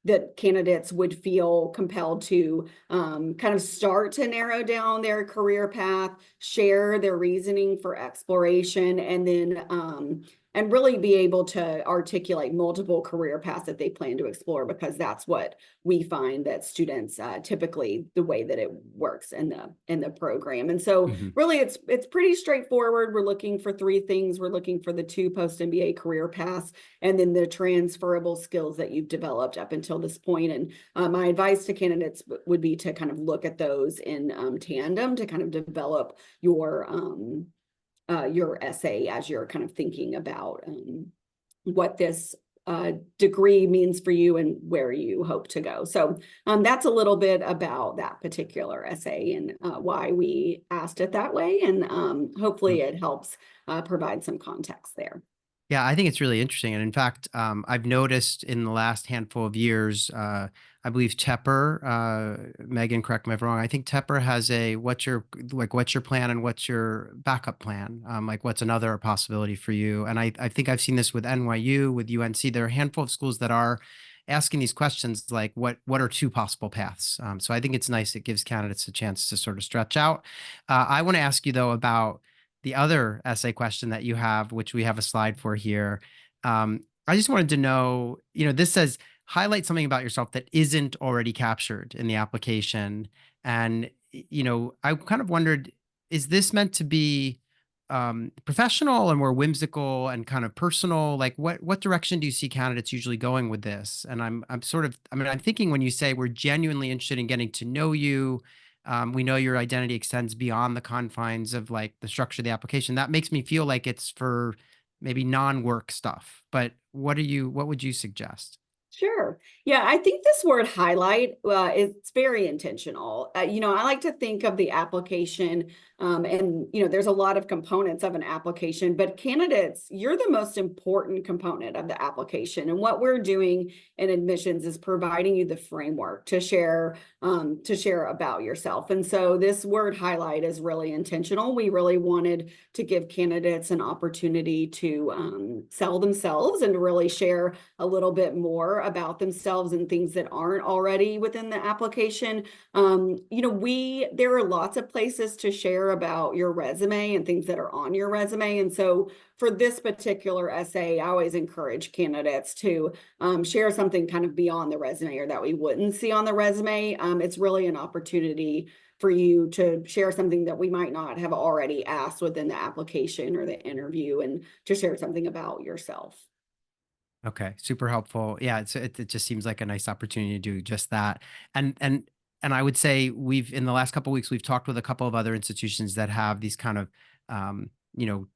that candidates would feel compelled to kind of start to narrow down their career path, share their reasoning for exploration, and then and really be able to articulate multiple career paths that they plan to explore, because that's what we find that students typically, the way that it works in the program. And so really it's pretty straightforward. We're looking for three things. We're looking for the 2 post-MBA career paths, and then the transferable skills that you've developed up until this point. And my advice to candidates would be to kind of look at those in tandem to kind of develop your essay as you're kind of thinking about what this degree means for you and where you hope to go. So that's a little bit about that particular essay and why we asked it that way. And hopefully it helps provide some context there. Yeah, I think it's really interesting. And in fact, I've noticed in the last handful of years, I believe Tepper, Megan, correct me if I'm wrong, I think Tepper has a, what's your plan and what's your backup plan? Like what's another possibility for you? And I think I've seen this with NYU, with UNC. There are a handful of schools that are asking these questions like what are 2 possible paths? So I think it's nice. It gives candidates a chance to sort of stretch out. I want to ask you though about the other essay question that you have, which we have a slide for here. I just wanted to know, this says, highlight something about yourself that isn't already captured in the application. And, I kind of wondered, is this meant to be professional and more whimsical and kind of personal? Like what direction do you see candidates usually going with this? And I'm thinking when you say we're genuinely interested in getting to know you, we know your identity extends beyond the confines of like the structure of the application. That makes me feel like it's for maybe non-work stuff. But what would you suggest? Sure. Yeah, I think this word highlight, it's very intentional. I like to think of the application and, there's a lot of components of an application, but candidates, you're the most important component of the application. And what we're doing in admissions is providing you the framework to share about yourself. And so this word highlight is really intentional. We really wanted to give candidates an opportunity to sell themselves and to really share a little bit more about themselves and things that aren't already within the application. There are lots of places to share about your resume and things that are on your resume. And so for this particular essay, I always encourage candidates to share something kind of beyond the resume or that we wouldn't see on the resume. It's really an opportunity for you to share something that we might not have already asked within the application or the interview, and to share something about yourself. Okay, super helpful. Yeah, it just seems like a nice opportunity to do just that. And I would say in the last couple of weeks, we've talked with a couple of other institutions that have these kind of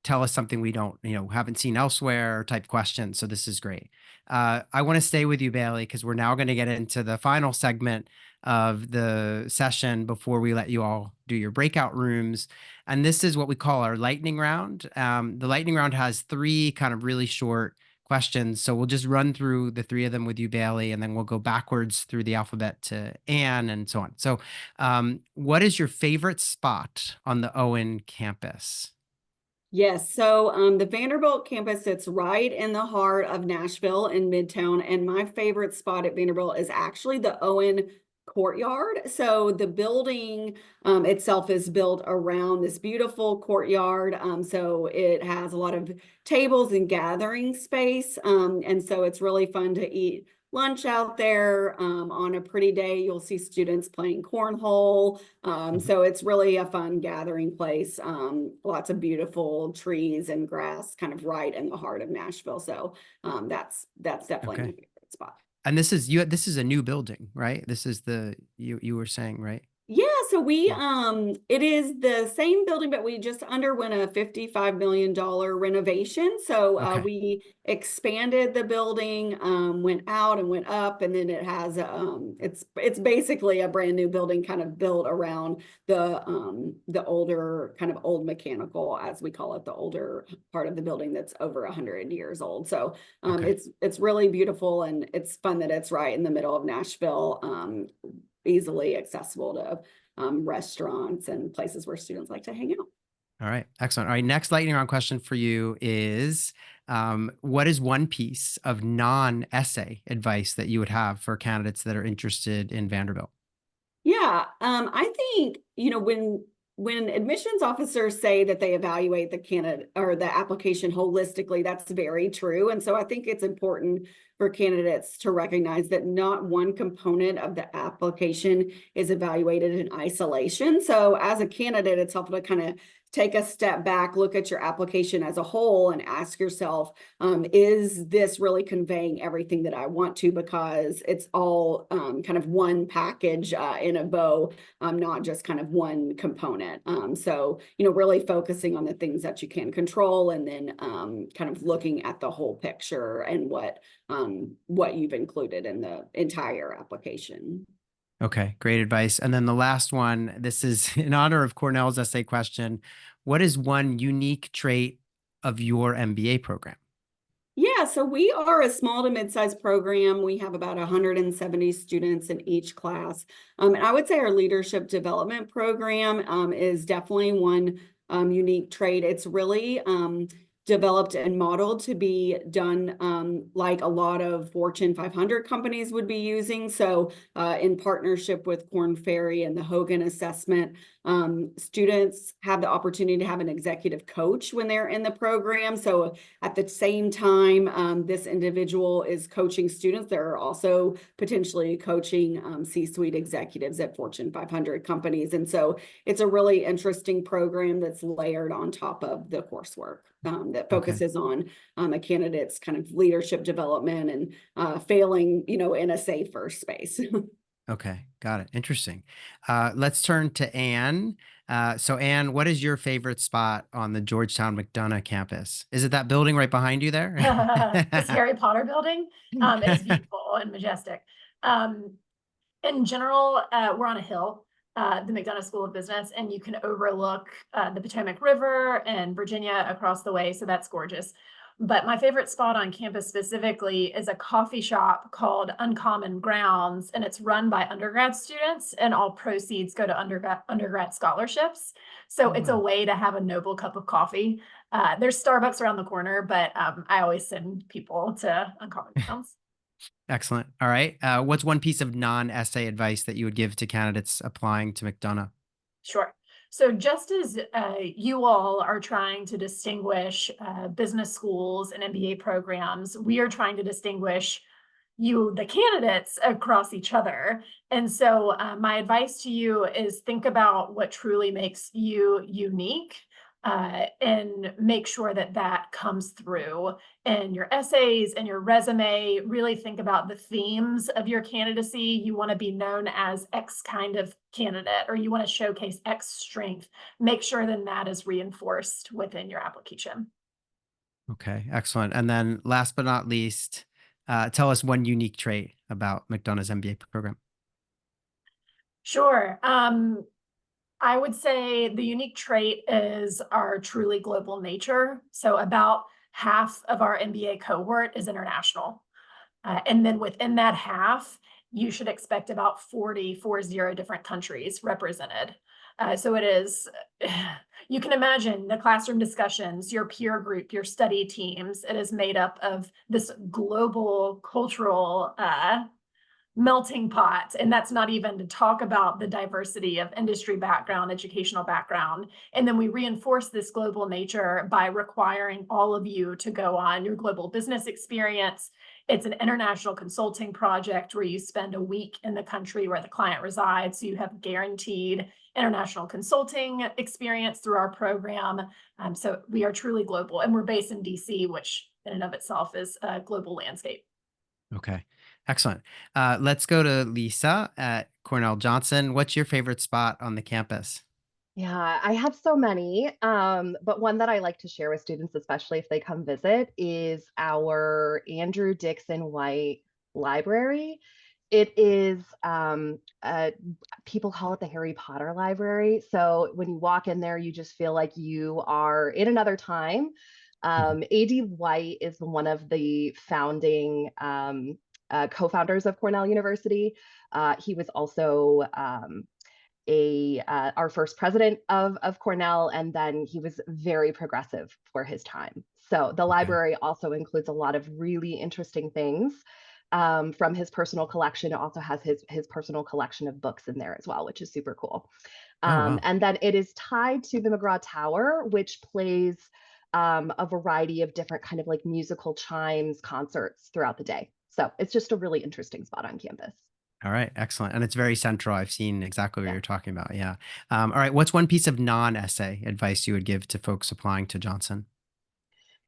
tell us something we don't, haven't seen elsewhere type questions. So this is great. I want to stay with you, Bailey, because we're now going to get into the final segment of the session before we let you all do your breakout rooms. And this is what we call our lightning round. The lightning round has 3 kind of really short questions. So we'll just run through the 3 of them with you, Bailey, and then we'll go backwards through the alphabet to Anne and so on. So what is your favorite spot on the Owen campus? Yes, so the Vanderbilt campus sits right in the heart of Nashville in Midtown, and my favorite spot at Vanderbilt is actually the Owen courtyard. So the building itself is built around this beautiful courtyard. So it has a lot of tables and gathering space, and so it's really fun to eat lunch out there. On a pretty day, you'll see students playing cornhole. So it's really a fun gathering place. Lots of beautiful trees and grass kind of right in the heart of Nashville. So that's definitely my favorite spot. And this is a new building, right? This is you were saying, right? Yeah, so we it is the same building, but we just underwent a $55 million renovation. So we expanded the building, went out and went up, and then it has it's basically a brand new building kind of built around the older kind of old mechanical, as we call it, the older part of the building that's over 100 years old. So it's really beautiful, and it's fun that it's right in the middle of Nashville. Easily accessible to restaurants and places where students like to hang out. All right, excellent. All right, next lightning round question for you is, what is one piece of non-essay advice that you would have for candidates that are interested in Vanderbilt? Yeah, I think, when admissions officers say that they evaluate the candidate or the application holistically, that's very true. And so I think it's important for candidates to recognize that not one component of the application is evaluated in isolation. So as a candidate, it's helpful to kind of take a step back, look at your application as a whole, and ask yourself, is this really conveying everything that I want to? Because it's all kind of one package in a bow, not just kind of one component. So, really focusing on the things that you can control, and then kind of looking at the whole picture and what you've included in the entire application. Okay, great advice. And then the last one, this is in honor of Cornell's essay question. What is one unique trait of your MBA program? Yeah, so we are a small to mid-sized program. We have about 170 students in each class. And I would say our leadership development program is definitely one unique trait. It's really developed and modeled to be done like a lot of Fortune 500 companies would be using. So in partnership with Korn Ferry and the Hogan Assessment, students have the opportunity to have an executive coach when they're in the program. So at the same time, this individual is coaching students, they're also potentially coaching C-suite executives at Fortune 500 companies. And so it's a really interesting program that's layered on top of the coursework that focuses on a candidate's kind of leadership development and failing, in a safer space. Okay, got it. Interesting. Let's turn to Anne. So Anne, what is your favorite spot on the Georgetown McDonough campus? Is it that building right behind you there? This Harry Potter building. It is beautiful and majestic. In general, we're on a hill, the McDonough School of Business, and you can overlook the Potomac River and Virginia across the way. So that's gorgeous. But my favorite spot on campus specifically is a coffee shop called Uncommon Grounds, and it's run by undergrad students, and all proceeds go to undergrad scholarships. So it's a way to have a noble cup of coffee. There's Starbucks around the corner, but I always send people to Uncommon Grounds. Excellent. All right. What's one piece of non-essay advice that you would give to candidates applying to McDonough? Sure. So just as you all are trying to distinguish business schools and MBA programs, we are trying to distinguish you, the candidates, across each other. And so my advice to you is think about what truly makes you unique, and make sure that that comes through in your essays and your resume. Really think about the themes of your candidacy. You want to be known as X kind of candidate, or you want to showcase X strength. Make sure then that is reinforced within your application. Okay, excellent. And then last but not least, tell us one unique trait about McDonough's MBA program. Sure. I would say the unique trait is our truly global nature. So about half of our MBA cohort is international. And then within that half, you should expect about 40 different countries represented. So it is, you can imagine the classroom discussions, your peer group, your study teams, it is made up of this global cultural melting pot. And that's not even to talk about the diversity of industry background, educational background. And then we reinforce this global nature by requiring all of you to go on your global business experience. It's an international consulting project where you spend a week in the country where the client resides. So you have guaranteed international consulting experience through our program. So we are truly global, and we're based in DC, which in and of itself is a global landscape. Okay, excellent. Let's go to Lisa at Cornell Johnson. What's your favorite spot on the campus? Yeah, I have so many, but one that I like to share with students, especially if they come visit, is our Andrew Dixon White Library. It is, people call it the Harry Potter Library. So when you walk in there, you just feel like you are in another time. A.D. White is one of the founding co-founders of Cornell University. He was also our first president of Cornell, and then he was very progressive for his time. So the library also includes a lot of really interesting things from his personal collection. It also has his personal collection of books in there as well, which is super cool. Wow. And then it is tied to the McGraw Tower, which plays a variety of different kind of like musical chimes concerts throughout the day. So it's just a really interesting spot on campus. All right, excellent. And it's very central. I've seen exactly what Yeah. you're talking about. Yeah. All right. What's one piece of non-essay advice you would give to folks applying to Johnson?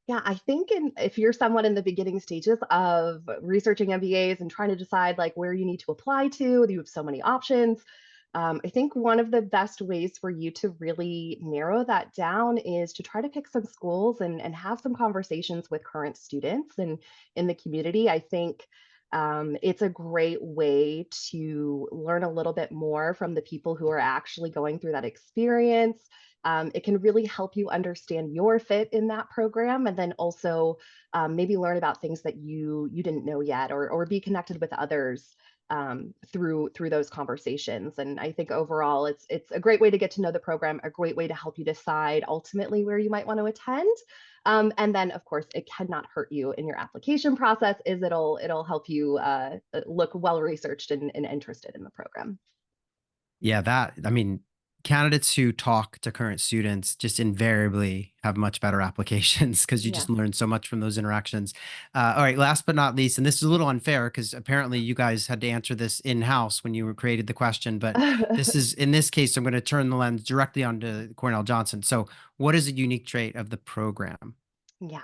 Yeah, I think if you're someone in the beginning stages of researching MBAs and trying to decide like where you need to apply to, you have so many options. I think one of the best ways for you to really narrow that down is to try to pick some schools and have some conversations with current students and in the community. I think it's a great way to learn a little bit more from the people who are actually going through that experience. It can really help you understand your fit in that program, and then also maybe learn about things that you didn't know yet, or be connected with others through those conversations. And I think overall, it's a great way to get to know the program, a great way to help you decide ultimately where you might want to attend. And then, of course, it cannot hurt you in your application process. It'll help you look well researched and interested in the program. Yeah, I mean, candidates who talk to current students just invariably have much better applications because you Yeah. just learn so much from those interactions. All right, last but not least, and this is a little unfair because apparently you guys had to answer this in-house when you created the question, but in this case, I'm going to turn the lens directly onto Cornell Johnson. So what is a unique trait of the program? Yes.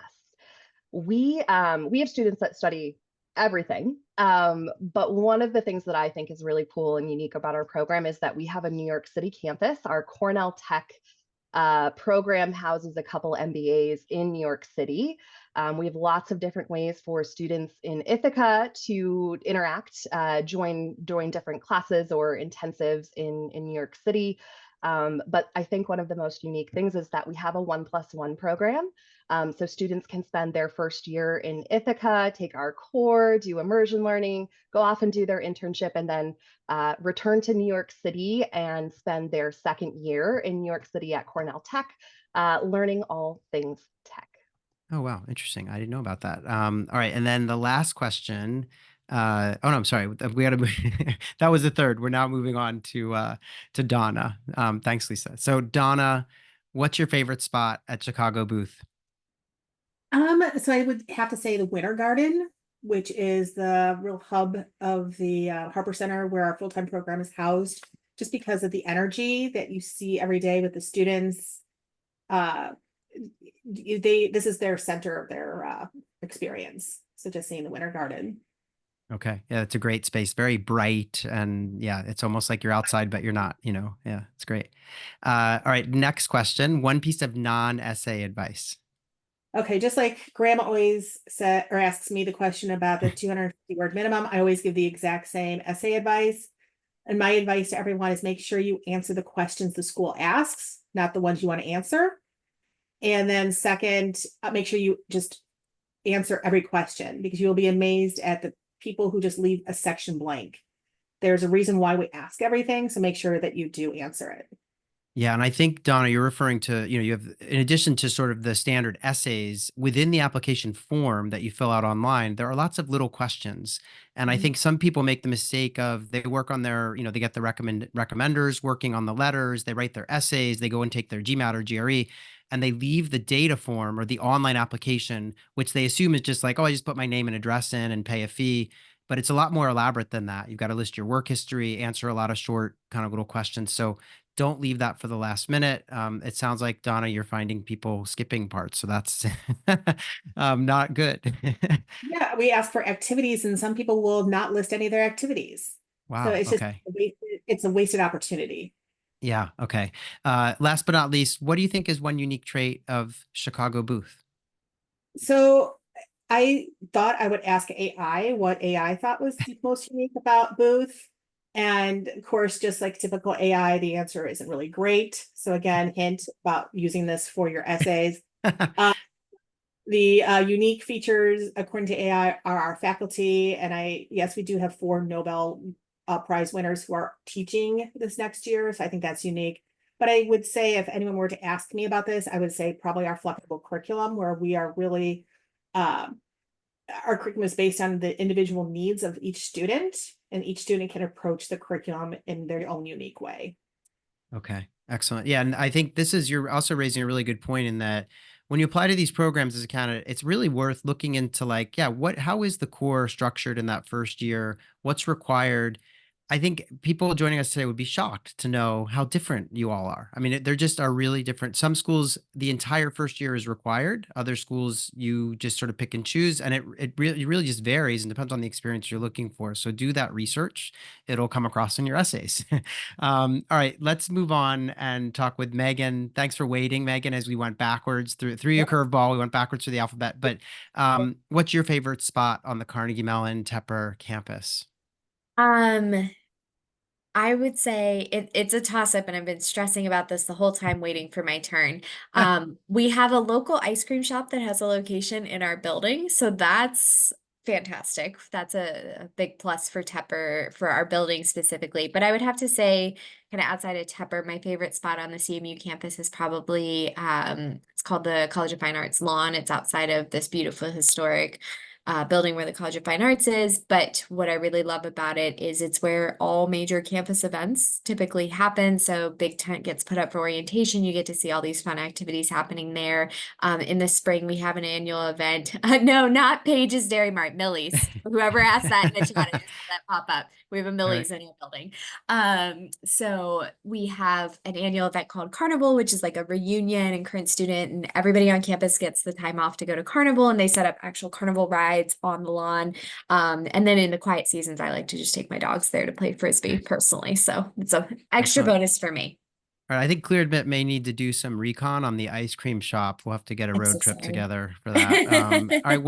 We have students that study everything. But one of the things that I think is really cool and unique about our program is that we have a New York City campus. Our Cornell Tech program houses a couple MBAs in New York City. We have lots of different ways for students in Ithaca to interact, join different classes or intensives in New York City. But I think one of the most unique things is that we have a 1+1 program. So students can spend their first year in Ithaca, take our core, do immersion learning, go off and do their internship, and then return to New York City and spend their second year in New York City at Cornell Tech, learning all things tech. Oh, wow. Interesting. I didn't know about that. All right. And then the last question. Oh, no, I'm sorry. We got to that was the third. We're now moving on to Donna. Thanks, Lisa. So Donna, what's your favorite spot at Chicago Booth? So I would have to say the Winter Garden, which is the real hub of the Harper Center where our full-time program is housed, just because of the energy that you see every day with the students. This is their center of their experience. So just seeing the Winter Garden. Okay. Yeah, it's a great space. Very bright. And yeah, it's almost like you're outside, but you're not, Yeah, it's great. All right. Next question. One piece of non-essay advice. Okay, just like Graham always said or asks me the question about the 250 word minimum, I always give the exact same essay advice. And my advice to everyone is make sure you answer the questions the school asks, not the ones you want to answer. And then second, make sure you just answer every question, because you'll be amazed at the people who just leave a section blank. there's a reason why we ask everything. So make sure that you do answer it. Yeah, and I think, Donna, you're referring to, you have, in addition to sort of the standard essays within the application form that you fill out online, there are lots of little questions. And I Mhm. think some people make the mistake of they work on their, they get the recommenders working on the letters, they write their essays, they go and take their GMAT or GRE, and they leave the data form or the online application, which they assume is just like, oh, I just put my name and address in and pay a fee. But it's a lot more elaborate than that. You've got to list your work history, answer a lot of short kind of little questions. So don't leave that for the last minute. It sounds like, Donna, you're finding people skipping parts, so that's not good. Yeah, we ask for activities and some people will not list any of their activities. So Wow. it's just, Okay. it's a wasted opportunity. Yeah. Okay. Last but not least, what do you think is one unique trait of Chicago Booth? So I thought I would ask AI what AI thought was most unique about Booth. And of course, just like typical AI, the answer isn't really great. So again, hint about using this for your essays. The unique features, according to AI, are our faculty. And yes, we do have 4 Nobel Prize winners who are teaching this next year. So I think that's unique. But I would say if anyone were to ask me about this, I would say probably our flexible curriculum, where we are really, our curriculum is based on the individual needs of each student, and each student can approach the curriculum in their own unique way. Okay, excellent. Yeah, and I think you're also raising a really good point in that when you apply to these programs as a candidate, it's really worth looking into like, yeah, how is the core structured in that first year? What's required? I think people joining us today would be shocked to know how different you all are. I mean, there just are really different. Some schools, the entire first year is required. Other schools, you just sort of pick and choose, and it really just varies and depends on the experience you're looking for. So do that research. It'll come across in your essays. All right, let's move on and talk with Megan. Thanks for waiting, Megan, as we went backwards through your curveball. We went backwards through the alphabet. But what's your favorite spot on the Carnegie Mellon Tepper campus? Um, I would say it's a toss-up, and I've been stressing about this the whole time waiting for my turn. We have a local ice cream shop that has a location in our building, so that's fantastic. That's a big plus for Tepper, for our building specifically. But I would have to say, kind of outside of Tepper, my favorite spot on the CMU campus is probably it's called the College of Fine Arts Lawn. It's outside of this beautiful historic building where the College of Fine Arts is. But what I really love about it is it's where all major campus events typically happen. So big tent gets put up for orientation. You get to see all these fun activities happening there. In the spring, we have an annual event. No, not Paige's Dairy Mart, Millie's. Whoever asked that in the chat, I just saw that pop up. We have a Millie's in our building. So we have an annual event called Carnival, which is like a reunion and current student, and everybody on campus gets the time off to go to Carnival, and they set up actual Carnival rides on the lawn. And then in the quiet seasons, I like to just take my dogs there to play Frisbee personally. So it's an extra Excellent. bonus for me. All right, I think Clear Admit may need to do some recon on the ice cream shop. We'll have to get a I'm road so trip sorry. together for that. All right,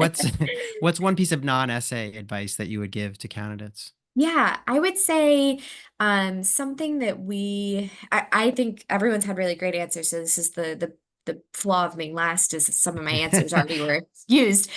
what's one piece of non-essay advice that you would give to candidates? Yeah, I would say something that I think everyone's had really great answers. So this is the flaw of being last is some of my answers already were used.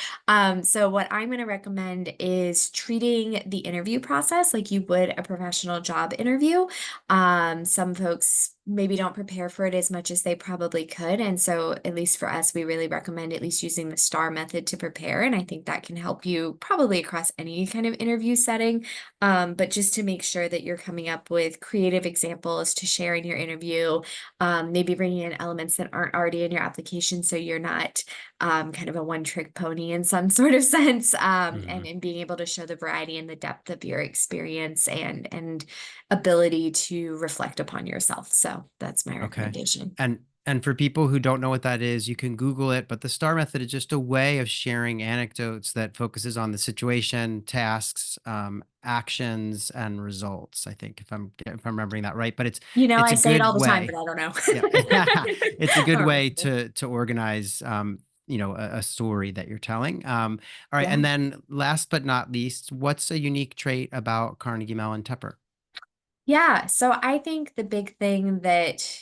So what I'm going to recommend is treating the interview process like you would a professional job interview. Some folks maybe don't prepare for it as much as they probably could. And so at least for us, we really recommend at least using the STAR method to prepare. And I think that can help you probably across any kind of interview setting. But just to make sure that you're coming up with creative examples to share in your interview, maybe bringing in elements that aren't already in your application, so you're not kind of a one-trick pony in some sort of sense, and being able to show the variety and the depth of your experience and ability to reflect upon yourself. So that's my recommendation. And for people who don't know what that is, you can Google it, but the STAR method is just a way of sharing anecdotes that focuses on the situation, tasks, actions, and results. I think if I'm remembering that right, but it's I a say it good all the time, way. but I don't know. Yeah. It's a good Or- way to organize a story that you're telling. All right, Yeah. and then last but not least, what's a unique trait about Carnegie Mellon Tepper? Yeah, so I think the big thing that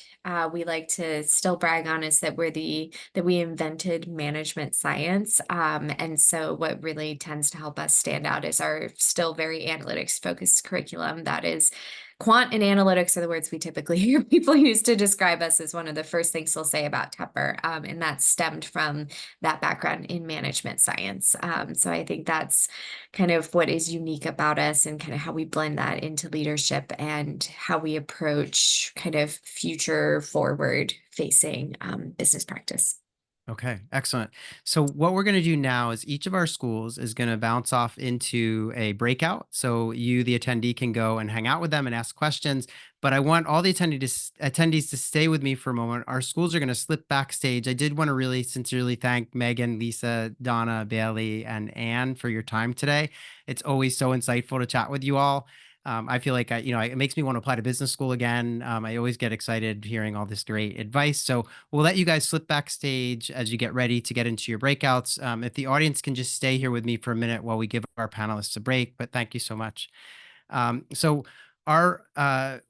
we like to still brag on is that that we invented management science. And so what really tends to help us stand out is our still very analytics focused curriculum that is quant and analytics are the words we typically hear people use to describe us as one of the first things they'll say about Tepper. And that stemmed from that background in management science. So I think that's kind of what is unique about us and kind of how we blend that into leadership and how we approach kind of future forward facing business practice. Okay, excellent. So what we're going to do now is each of our schools is going to bounce off into a breakout. So you, the attendee, can go and hang out with them and ask questions. But I want all the attendees to stay with me for a moment. Our schools are going to slip backstage. I did want to really sincerely thank Megan, Lisa, Donna, Bailey, and Anne for your time today. It's always so insightful to chat with you all. I feel like it makes me want to apply to business school again. I always get excited hearing all this great advice. So we'll let you guys slip backstage as you get ready to get into your breakouts. If the audience can just stay here with me for a minute while we give our panelists a break, but thank you so much. So our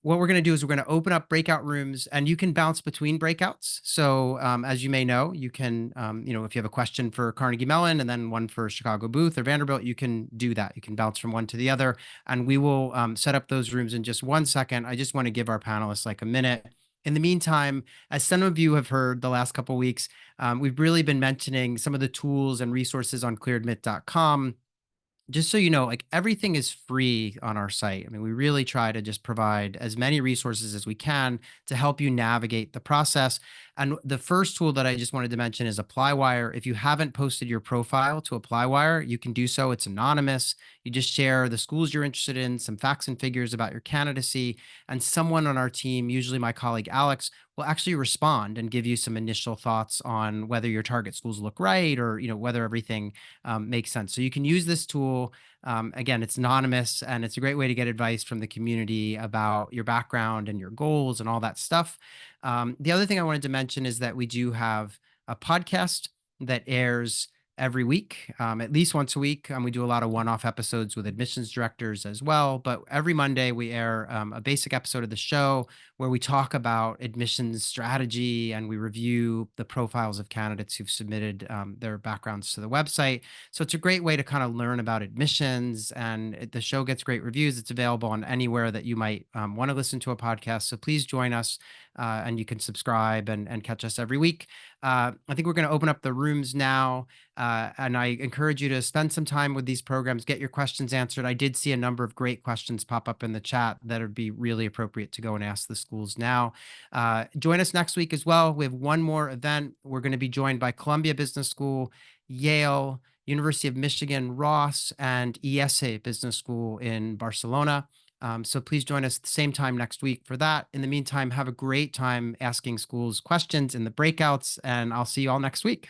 what we're going to do is we're going to open up breakout rooms, and you can bounce between breakouts. So as you may know, you can if you have a question for Carnegie Mellon and then one for Chicago Booth or Vanderbilt, you can do that. You can bounce from one to the other, and we will set up those rooms in just 1 second. I just want to give our panelists like a minute. In the meantime, as some of you have heard the last couple of weeks, we've really been mentioning some of the tools and resources on clearadmit.com. Just so you know, like everything is free on our site. I mean, we really try to just provide as many resources as we can to help you navigate the process. And the first tool that I just wanted to mention is ApplyWire. If you haven't posted your profile to ApplyWire, you can do so. It's anonymous. You just share the schools you're interested in, some facts and figures about your candidacy, and someone on our team, usually my colleague Alex, will actually respond and give you some initial thoughts on whether your target schools look right or whether everything makes sense. So you can use this tool. Again, it's anonymous, and it's a great way to get advice from the community about your background and your goals and all that stuff. The other thing I wanted to mention is that we do have a podcast that airs every week, at least once a week. We do a lot of one-off episodes with admissions directors as well. But every Monday we air a basic episode of the show where we talk about admissions strategy and we review the profiles of candidates who've submitted their backgrounds to the website. So it's a great way to kind of learn about admissions, and the show gets great reviews. It's available on anywhere that you might want to listen to a podcast. So please join us, and you can subscribe and catch us every week. I think we're going to open up the rooms now. And I encourage you to spend some time with these programs, get your questions answered. I did see a number of great questions pop up in the chat that would be really appropriate to go and ask the schools now. Join us next week as well. We have one more event. We're going to be joined by Columbia Business School, Yale, University of Michigan, Ross, and ESA Business School in Barcelona. So please join us at the same time next week for that. In the meantime, have a great time asking schools questions in the breakouts, and I'll see you all next week.